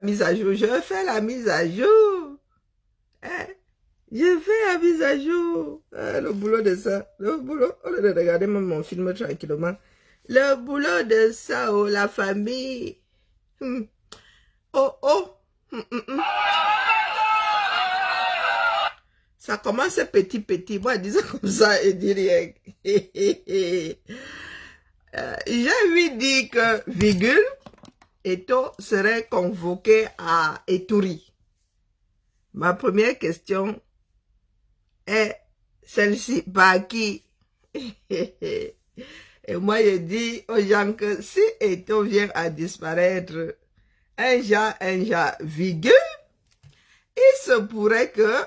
Mise à jour, je fais la mise à jour. Hein? Je fais la mise à jour. Le boulot de ça. Le boulot. Au lieu de regarder même mon film tranquillement. Le boulot de ça, oh, la famille. Oh, oh. Ça commence petit, petit. Moi, je dis ça comme ça et dis rien. J'ai lui dit que, virgule, Eto serait convoqué à Eturi. Ma première question est celle-ci, par qui? Et moi, je dis aux gens que si Eto vient à disparaître, un jour, virgule, il se pourrait que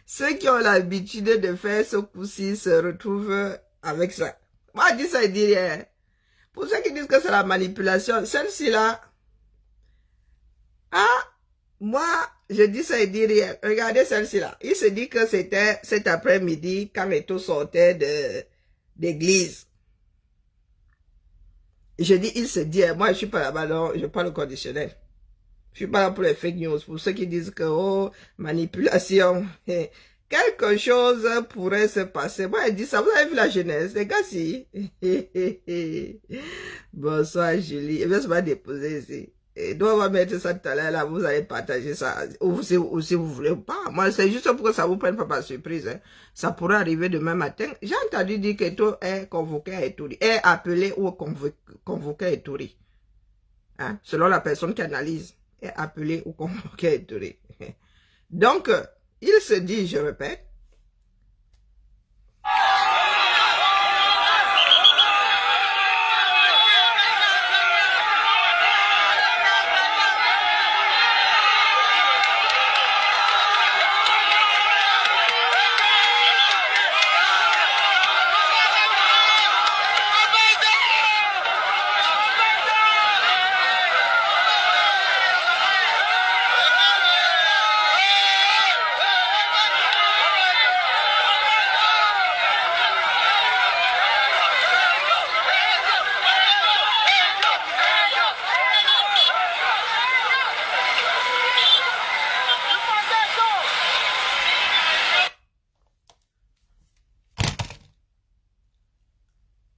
ceux qui ont l'habitude de faire ce coup-ci se retrouvent avec ça. Moi, je dis ça, je dis rien. Pour ceux qui disent que c'est la manipulation, celle-ci là, ah, moi, je dis ça, je dis rien. Regardez celle-ci là. Il se dit que c'était cet après-midi quand Eto sortait d'église. Je dis, il se dit, moi je suis pas là-bas, non, je parle au conditionnel. Je suis pas là pour les fake news, pour ceux qui disent que, oh, manipulation. Quelque chose pourrait se passer. Moi, je dis ça, vous avez vu la jeunesse, les gars, si. Bonsoir, Julie. Je vais se déposer ici. Et donc, on va mettre ça tout à l'heure, là, vous allez partager ça, ou si vous voulez ou pas. Moi, c'est juste pour que ça vous prenne pas par surprise. Hein. Ça pourrait arriver demain matin. J'ai entendu dire qu'Eto est convoqué à Eturi, est appelé ou convoqué à Eturi. Hein, selon la personne qui analyse, est appelé ou convoqué à Eturi. Donc, il se dit, je répète,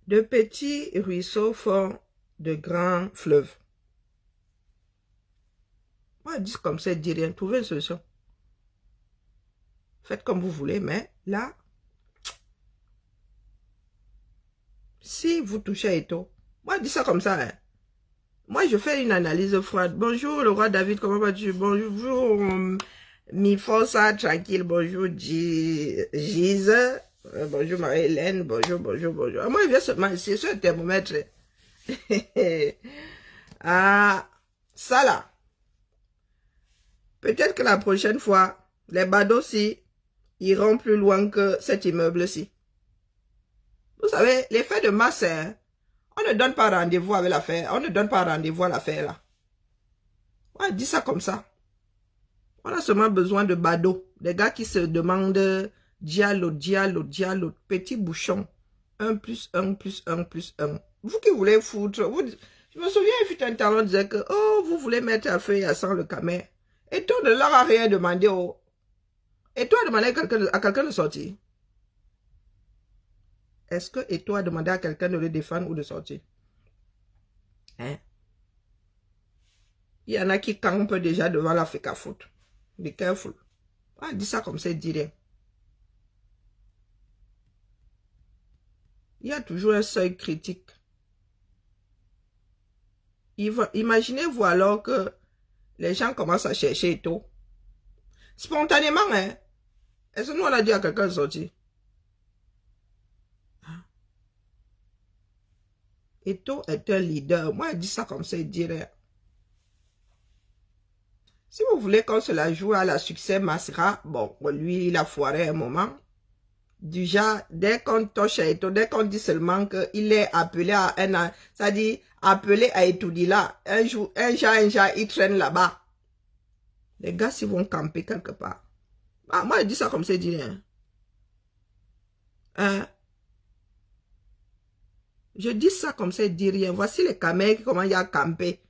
de petits ruisseaux font de grands fleuves. Moi, je dis comme ça, je dis rien, trouvez une solution. Faites comme vous voulez, mais là, si vous touchez à Eto, moi, je dis ça comme ça, hein. Moi, je fais une analyse froide. Bonjour, le roi David, comment vas-tu? Bonjour, mi força, tranquille, bonjour, Gise. Bonjour Marie-Hélène, bonjour. Moi, il vient seulement ici sur le thermomètre. Ah, ça là. Peut-être que la prochaine fois, les badauds-ci iront plus loin que cet immeuble-ci. Vous savez, l'effet de masse, hein, on ne donne pas rendez-vous avec l'affaire. On ne donne pas rendez-vous à l'affaire là. On dit ça comme ça. On a seulement besoin de badauds. Des gars qui se demandent dialogue, petit bouchon. 1 plus 1 plus 1 plus 1. Vous qui voulez foutre, je me souviens, il fut un temps, on disait que, oh, vous voulez mettre à feu et à sang le camé. Et toi, ne leur a rien demandé. Oh. Et toi, demandé à quelqu'un de sortir. Est-ce que et toi, demandé à quelqu'un de le défendre ou de sortir? Hein? Il y en a qui campent déjà devant la fake à faute. Be careful. Ah, dis ça comme ça, dis rien. Il y a toujours un seuil critique. Imaginez-vous alors que les gens commencent à chercher Eto. Spontanément, hein? Est-ce que nous on a dit à quelqu'un de sortir? Eto est un leader. Moi, je dis ça comme ça, je dirais. Si vous voulez qu'on se la joue à la succès Masra, bon, lui, il a foiré un moment. Déjà, dès qu'on touche à Eto, dès qu'on dit seulement qu'il est appelé à un, c'est-à-dire appelé à étudier là, un jour, il traîne là-bas. Les gars, s'ils vont camper quelque part. Ah, moi, je dis ça comme ça, je dis rien. Hein? Je dis ça comme ça, je dis rien. Voici les caméras qui commencent à camper.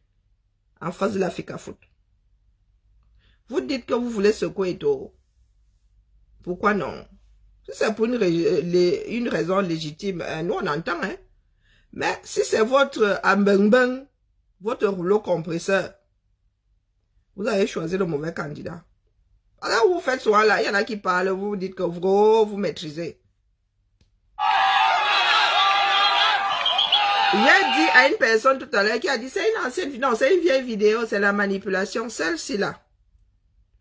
en face de la FICAFOOT. Vous dites que vous voulez secouer Eto'o. Pourquoi non? Si c'est pour une raison légitime, nous on entend, hein. Mais si c'est votre ambeng, votre rouleau compresseur, vous avez choisi le mauvais candidat. Alors vous faites souvent là, il y en a qui parlent, vous dites que vous maîtrisez. J'ai dit à une personne tout à l'heure qui a dit, c'est une ancienne vidéo, non, c'est une vieille vidéo, c'est la manipulation, celle-ci là.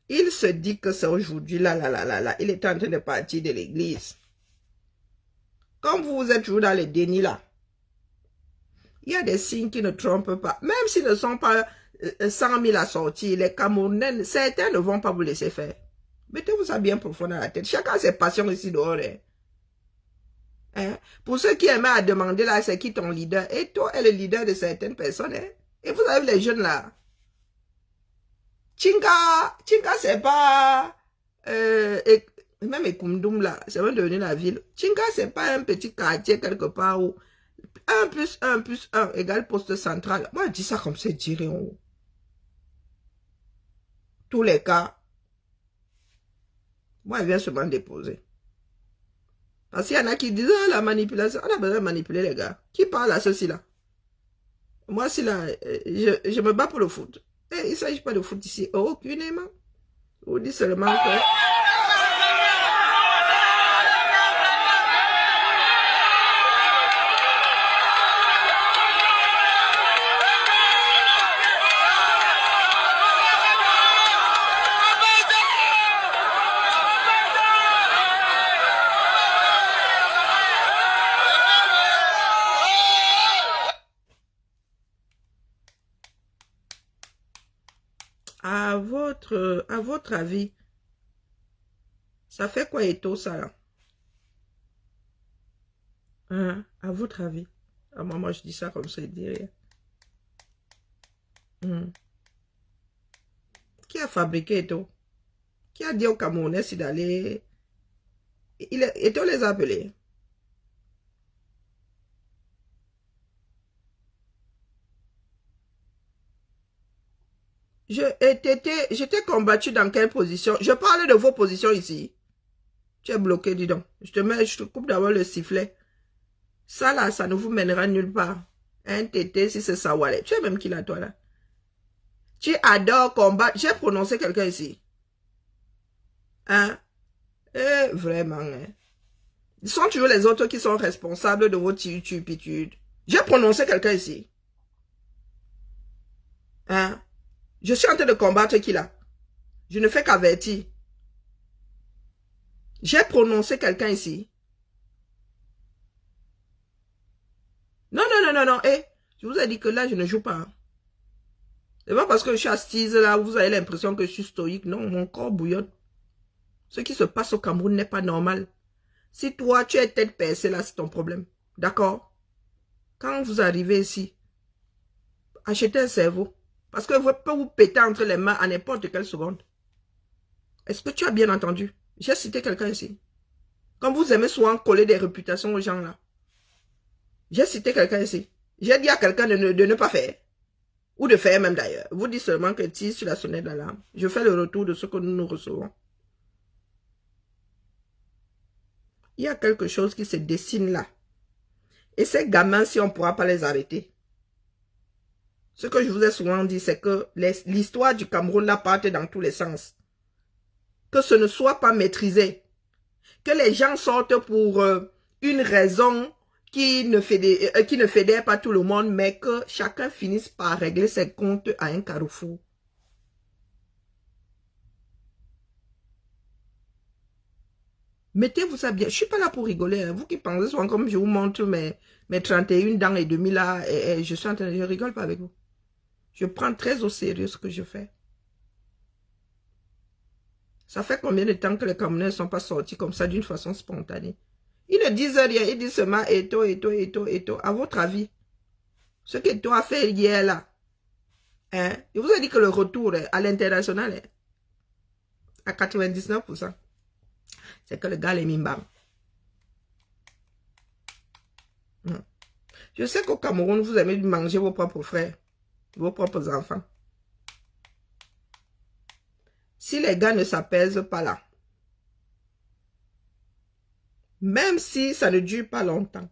Il se dit que c'est aujourd'hui, là, il est en train de partir de l'église. Comme vous êtes toujours dans le déni là, il y a des signes qui ne trompent pas. Même s'ils ne sont pas 100 000 à sortir, les Camerounais, certains ne vont pas vous laisser faire. Mettez-vous ça bien profond dans la tête. Chacun a ses passions ici dehors. Hein? Pour ceux qui aimaient à demander là, c'est qui ton leader? Et toi est le leader de certaines personnes. Hein? Et vous avez les jeunes là. Chinga, c'est pas... même Ekumdum là, c'est même devenu la ville. Chinga, c'est pas un petit quartier quelque part où 1 plus 1 plus 1 égale poste central. Moi, je dis ça comme c'est diré en haut. Tous les cas, moi, elle vient seulement déposer. Parce qu'il y en a qui disent, oh, la manipulation, on a besoin de manipuler les gars. Qui parle à ceci là? Moi, si là, je me bats pour le foot. Et il ne s'agit pas de foot ici, aucunement. Je vous dis seulement que... À votre avis, ça fait quoi Eto'o ça là? Hein? À votre avis? Ah, moi je dis ça comme ça, il dit rien. Qui a fabriqué Eto'o? Qui a dit aux Camerounais si d'aller... Eto'o les a appelés. J'étais combattu dans quelle position? Je parlais de vos positions ici. Tu es bloqué, dis donc. Je te coupe d'abord le sifflet. Ça là, ça ne vous mènera nulle part. Un tété, si c'est ça, ouais. Tu es même qui là, toi là? Tu adores combattre. J'ai prononcé quelqu'un ici. Hein? Vraiment, hein? Ce sont toujours les autres qui sont responsables de votre turpitude. J'ai prononcé quelqu'un ici. Hein? Je suis en train de combattre qui là? Je ne fais qu'avertir. J'ai prononcé quelqu'un ici. Non. Je vous ai dit que là, je ne joue pas. C'est pas parce que je suis assise là, vous avez l'impression que je suis stoïque. Non, mon corps bouillonne. Ce qui se passe au Cameroun n'est pas normal. Si toi, tu es tête percée là, c'est ton problème. D'accord? Quand vous arrivez ici, achetez un cerveau. Parce que vous pouvez vous péter entre les mains à n'importe quelle seconde. Est-ce que tu as bien entendu? J'ai cité quelqu'un ici. Comme vous aimez souvent coller des réputations aux gens là. J'ai cité quelqu'un ici. J'ai dit à quelqu'un de ne pas faire. Ou de faire même d'ailleurs. Vous dites seulement que tire sur la sonnette d'alarme. Je fais le retour de ce que nous recevons. Il y a quelque chose qui se dessine là. Et ces gamins, si on ne pourra pas les arrêter. Ce que je vous ai souvent dit, c'est que l'histoire du Cameroun là part dans tous les sens. Que ce ne soit pas maîtrisé. Que les gens sortent pour une raison qui ne fédère pas tout le monde, mais que chacun finisse par régler ses comptes à un carrefour. Mettez-vous ça bien. Je ne suis pas là pour rigoler. Hein. Vous qui pensez souvent comme je vous montre mes 31 dents et demi là, et je suis en train de... Je rigole pas avec vous. Je prends très au sérieux ce que je fais. Ça fait combien de temps que les Camerounais ne sont pas sortis comme ça d'une façon spontanée? Ils ne disent rien, ils disent seulement Eto'o. À votre avis, ce qu'Eto'o a fait hier là, hein, il vous a dit que le retour à l'international est à 99%. C'est que le gars est mimbam. Je sais qu'au Cameroun, vous aimez manger vos propres frères, vos propres enfants. si les gars ne s'apaisent pas là, même si ça ne dure pas longtemps,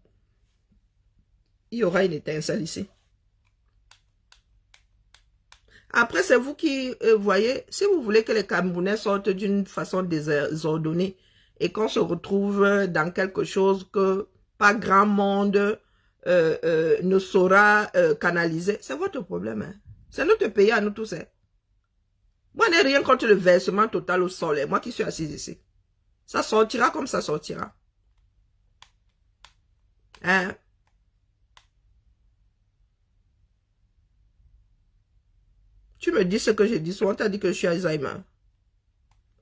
il y aura une étincelle ici. Après, c'est vous qui voyez, si vous voulez que les Camerounais sortent d'une façon désordonnée et qu'on se retrouve dans quelque chose que pas grand monde ne saura canaliser, c'est votre problème. Hein. C'est notre pays à nous tous. Hein. Moi, je n'ai rien contre le versement total au soleil. Moi qui suis assise ici. Ça sortira comme ça sortira. Hein? Tu me dis ce que je dis. Souvent, on t'a dit que je suis Alzheimer.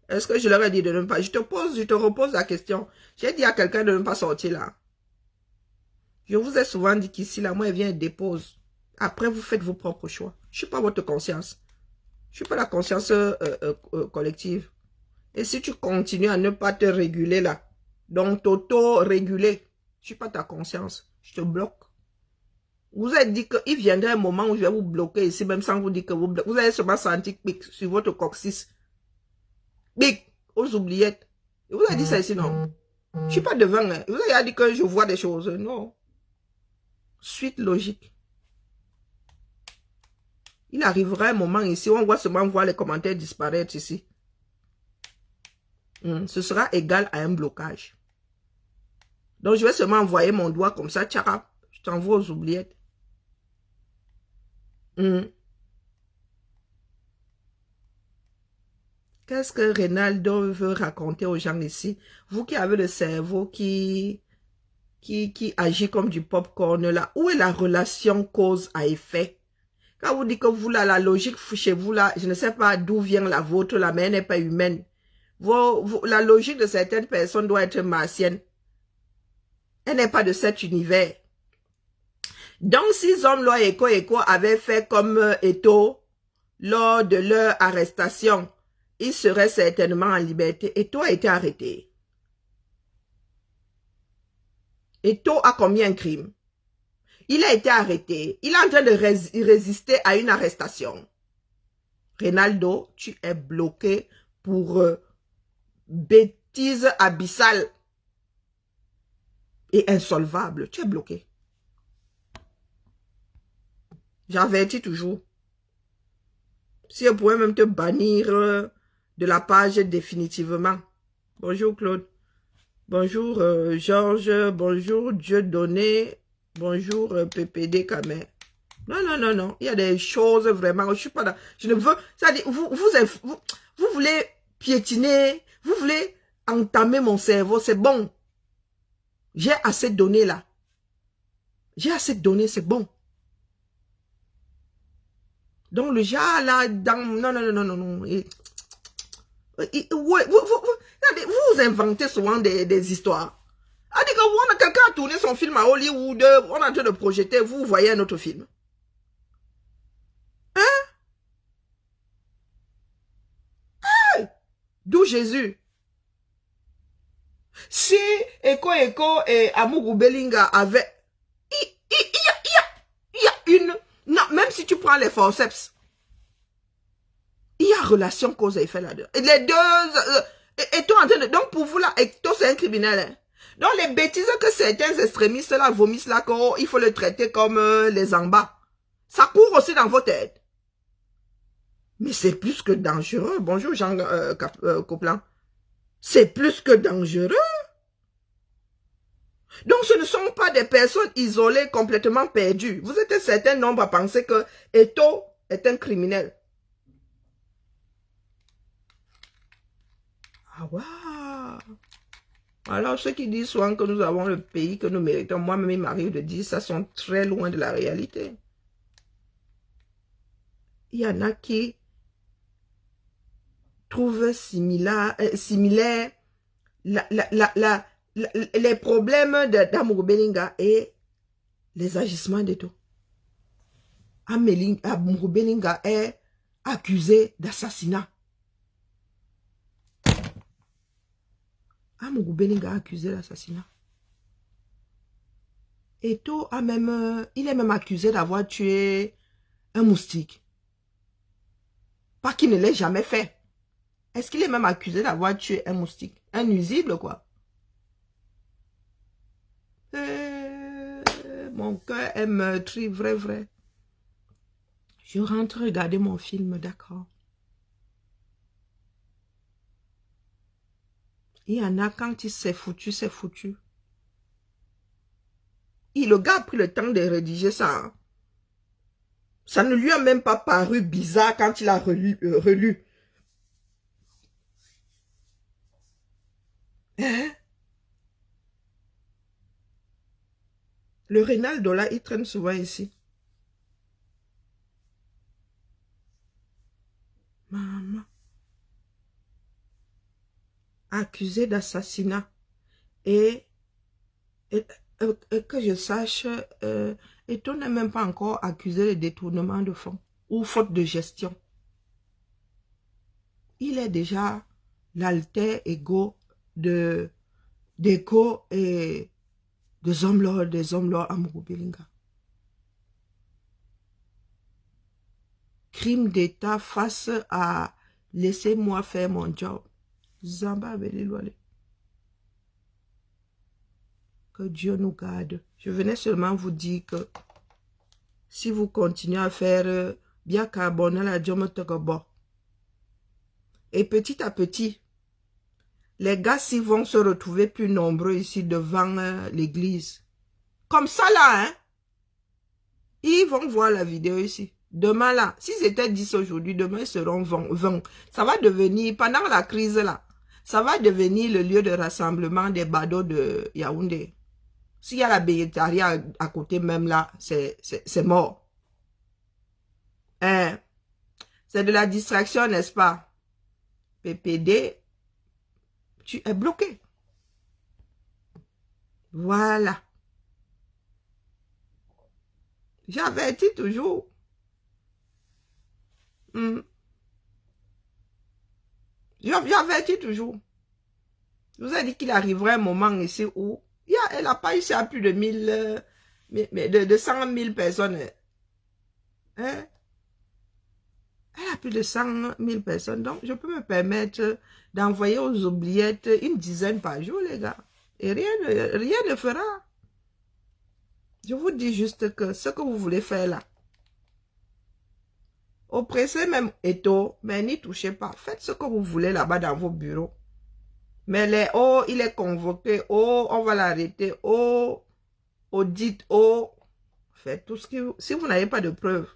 Est-ce que je leur ai dit de ne pas... Je te repose la question. J'ai dit à quelqu'un de ne pas sortir là. Je vous ai souvent dit qu'ici, là, moi, elle vient et dépose. Après, vous faites vos propres choix. Je ne suis pas votre conscience. Je ne suis pas la conscience collective. Et si tu continues à ne pas te réguler là, donc t'auto-réguler, je ne suis pas ta conscience. Je te bloque. Vous avez dit qu'il viendrait un moment où je vais vous bloquer ici, même sans vous dire que vous bloquez. Vous allez seulement sentir pic sur votre coccyx. Pic aux oubliettes. Et vous avez dit ça ici, non? Je ne suis pas devant. Hein. Vous avez dit que je vois des choses. Non. Suite logique. Il arrivera un moment ici où on va seulement voir les commentaires disparaître ici. Ce sera égal à un blocage. Donc, je vais seulement envoyer mon doigt comme ça. Tchara, je t'envoie aux oubliettes. Qu'est-ce que Reynaldo veut raconter aux gens ici? Vous qui avez le cerveau qui agit comme du popcorn là. Où est la relation cause à effet? Quand vous dites que vous là, la logique chez vous là, je ne sais pas d'où vient la vôtre là, mais elle n'est pas humaine. La logique de certaines personnes doit être martienne. Elle n'est pas de cet univers. Donc, si Zomlo et Eko avaient fait comme Eto lors de leur arrestation, ils seraient certainement en liberté. Eto a été arrêté. Eto a commis un crime. Il a été arrêté. Il est en train de résister à une arrestation. Reynaldo, tu es bloqué pour bêtise abyssale et insolvable. Tu es bloqué. J'avertis toujours. Si on pouvait même te bannir de la page définitivement. Bonjour Claude. Bonjour Georges. Bonjour Dieudonné. Bonjour PPD Kamer. Non, non, non, non. Il y a des choses vraiment. Je suis pas là. Je ne veux. C'est-à-dire, vous voulez piétiner. Vous voulez entamer mon cerveau. C'est bon. J'ai assez de données là. J'ai assez de données, c'est bon. Donc le genre là, non, non, non, non, non. Vous inventez souvent des histoires. C'est-à-dire que quelqu'un a tourné son film à Hollywood, on est en train de projeter, vous voyez un autre film. Hein? Hey! D'où Jésus? Si Eko et Amougou Belinga avaient... Il y a une... Non, même si tu prends les forceps, il y a relation cause et effet là-dedans. Les deux... et toi en train de... Donc pour vous là, toi c'est un criminel. Hein? Donc les bêtises que certains extrémistes là vomissent là, il faut le traiter comme les en bas. Ça court aussi dans vos têtes. Mais c'est plus que dangereux. Bonjour Jean Coplan. C'est plus que dangereux. Donc ce ne sont pas des personnes isolées, complètement perdues. Vous êtes un certain nombre à penser que Eto est un criminel. Ah waouh! Alors ceux qui disent souvent que nous avons le pays que nous méritons, moi-même il m'arrive de dire, ça sont très loin de la réalité. Il y en a qui trouvent similaire les problèmes d'Amour Belinga et les agissements d'Eto. Amour Belinga est accusé d'assassinat. Amour Belinga est accusé d'assassinat. Eto a même, il est même accusé d'avoir tué un moustique. Pas qu'il ne l'ait jamais fait. Est-ce qu'il est même accusé d'avoir tué un moustique? Un nuisible, quoi. Mon cœur est meurtri, vrai, vrai. Je rentre regarder mon film, d'accord. Il y en a quand il s'est foutu, c'est foutu. Le gars a pris le temps de rédiger ça. Hein. Ça ne lui a même pas paru bizarre quand il a relu. Hein? Le Reynaldo là, il traîne souvent ici. Maman. Accusé d'assassinat. Et que je sache, on n'est même pas encore accusé de détournement de fonds ou faute de gestion. Il est déjà l'alter ego d'Eko et des hommes lords Amourou Belinga. Crime d'État face à laissez-moi faire mon job. Zamba Belilwale. Que Dieu nous garde. Je venais seulement vous dire que si vous continuez à faire bien carbone la Djomotogobo, et petit à petit, les gars s'y vont se retrouver plus nombreux ici devant l'église. Comme ça là, hein. Ils vont voir la vidéo ici. Demain là, s'ils étaient 10 aujourd'hui, demain ils seront 20. Ça va devenir, pendant la crise là, ça va devenir le lieu de rassemblement des badauds de Yaoundé. S'il y a la billetteria à côté même là, c'est mort. Hein? C'est de la distraction, n'est-ce pas? PPD, tu es bloqué. Voilà. J'avertis toujours. J'avertis toujours. Je vous ai dit qu'il arriverait un moment ici où elle n'a pas eu à plus de 1000, de 100 000 personnes. Hein? Elle a plus de 100 000 personnes. Donc, je peux me permettre d'envoyer aux oubliettes une dizaine par jour, les gars. Et rien ne fera. Je vous dis juste que ce que vous voulez faire là, oppressez même Eto, mais n'y touchez pas. Faites ce que vous voulez là-bas dans vos bureaux. Mais il est convoqué, on va l'arrêter, audit, faites tout ce que si vous n'avez pas de preuves,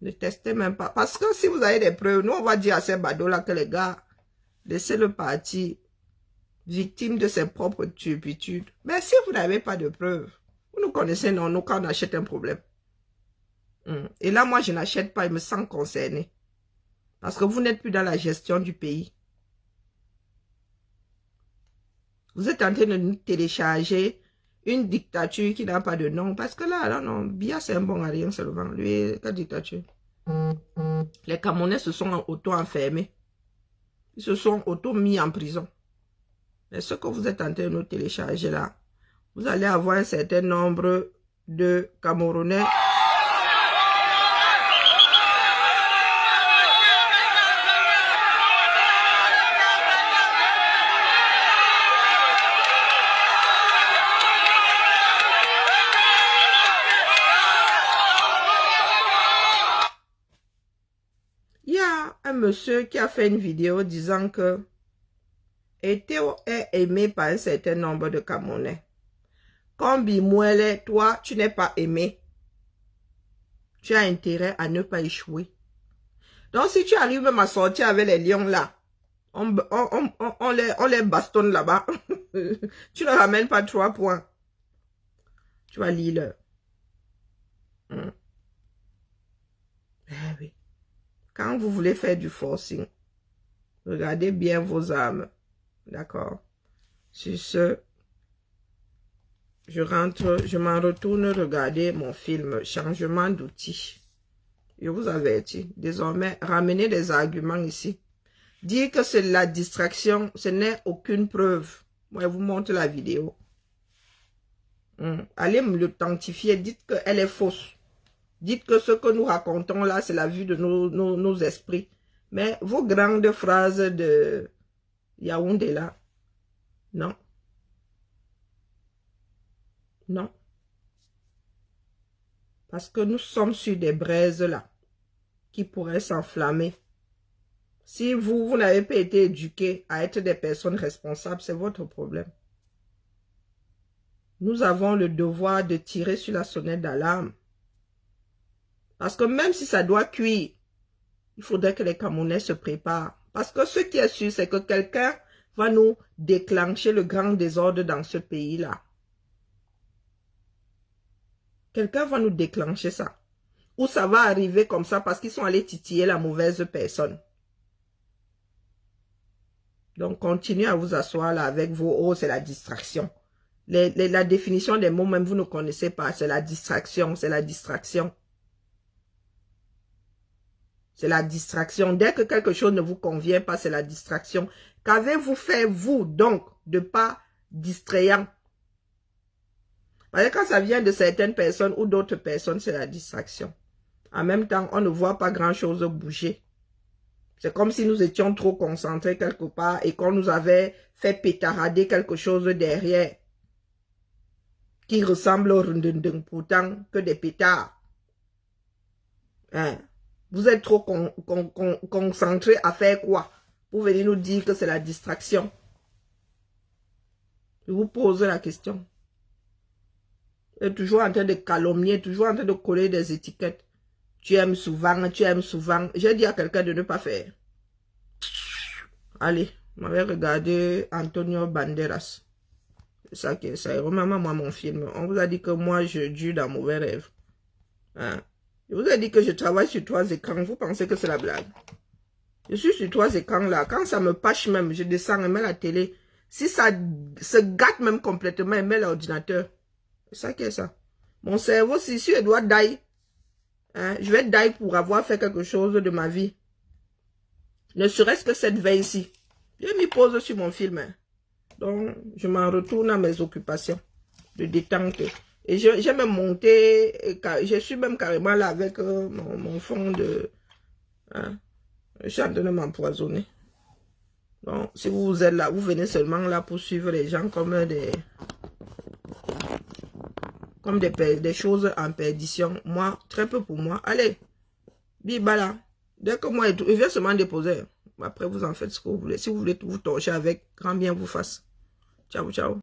ne testez même pas. Parce que si vous avez des preuves, nous on va dire à ces badauds là que les gars, laissez-le partir, victime de ses propres turpitudes. Mais si vous n'avez pas de preuves, vous nous connaissez, non, nous quand on achète un problème. Et là, moi je n'achète pas, je me sens concerné. Parce que vous n'êtes plus dans la gestion du pays. Vous êtes en train de nous télécharger une dictature qui n'a pas de nom. Parce que là, non, Biya c'est un bon à rien seulement. Lui, quelle dictature? Les Camerounais se sont auto-enfermés. Ils se sont auto-mis en prison. Mais ce que vous êtes en train de nous télécharger là, vous allez avoir un certain nombre de Camerounais. Un monsieur qui a fait une vidéo disant que Théo est aimé par un certain nombre de Camerounais. Comme Bimouele, toi, tu n'es pas aimé. Tu as intérêt à ne pas échouer. Donc, si tu arrives même à sortir avec les lions là, on les bastonne là-bas. Tu ne ramènes pas 3 points. Tu vas lire. Eh oui. Quand vous voulez faire du forcing, regardez bien vos armes. D'accord? Sur ce, je m'en retourne regarder mon film Changement d'outils. Je vous avertis. Désormais, ramenez des arguments ici. Dire que c'est la distraction, ce n'est aucune preuve. Moi, je vous montre la vidéo. Allez me l'authentifier. Dites qu'elle est fausse. Dites que ce que nous racontons là, c'est la vue de nos esprits. Mais vos grandes phrases de Yaoundé là, non. Non. Parce que nous sommes sur des braises là, qui pourraient s'enflammer. Si vous n'avez pas été éduqués à être des personnes responsables, c'est votre problème. Nous avons le devoir de tirer sur la sonnette d'alarme. Parce que même si ça doit cuire, il faudrait que les Camerounais se préparent. Parce que ce qui est sûr, c'est que quelqu'un va nous déclencher le grand désordre dans ce pays-là. Quelqu'un va nous déclencher ça. Ou ça va arriver comme ça parce qu'ils sont allés titiller la mauvaise personne. Donc, continuez à vous asseoir là avec vos « oh, c'est la distraction ». La définition des mots, même vous ne connaissez pas, c'est la distraction, c'est la distraction. C'est la distraction. Dès que quelque chose ne vous convient pas, c'est la distraction. Qu'avez-vous fait, vous, donc, de pas distrayant? Parce que quand ça vient de certaines personnes ou d'autres personnes, c'est la distraction. En même temps, on ne voit pas grand-chose bouger. C'est comme si nous étions trop concentrés quelque part et qu'on nous avait fait pétarader quelque chose derrière qui ressemble au rundundung pourtant que des pétards. Hein? Vous êtes trop concentrés à faire quoi? Vous venez nous dire que c'est la distraction. Je vous pose la question. Vous êtes toujours en train de calomnier, toujours en train de coller des étiquettes. Tu aimes souvent, tu aimes souvent. J'ai dit à quelqu'un de ne pas faire. Allez, on m'avait regardé Antonio Banderas. C'est ça qui est ça. Remets-moi moi mon film. On vous a dit que moi je dure dans mauvais rêve. Hein? Je vous ai dit que je travaille sur 3 écrans. Vous pensez que c'est la blague? Je suis sur 3 écrans là. Quand ça me pâche même, je descends et mets la télé. Si ça se gâte même complètement, et mets l'ordinateur. C'est ça qui est ça. Mon cerveau, si je dois die, hein, je vais die pour avoir fait quelque chose de ma vie. Ne serait-ce que cette veille-ci. Je m'y pose sur mon film. Hein. Donc, je m'en retourne à mes occupations de détente. Et j'ai même monté, je suis même carrément là avec mon fond de... Hein, je suis en train de m'empoisonner. Donc, si vous êtes là, vous venez seulement là pour suivre les gens comme des choses en perdition. Moi, très peu pour moi. Allez, bibala. Dès que moi, il vient seulement déposer. Après, vous en faites ce que vous voulez. Si vous voulez vous torcher avec, grand bien vous fasse. Ciao, ciao.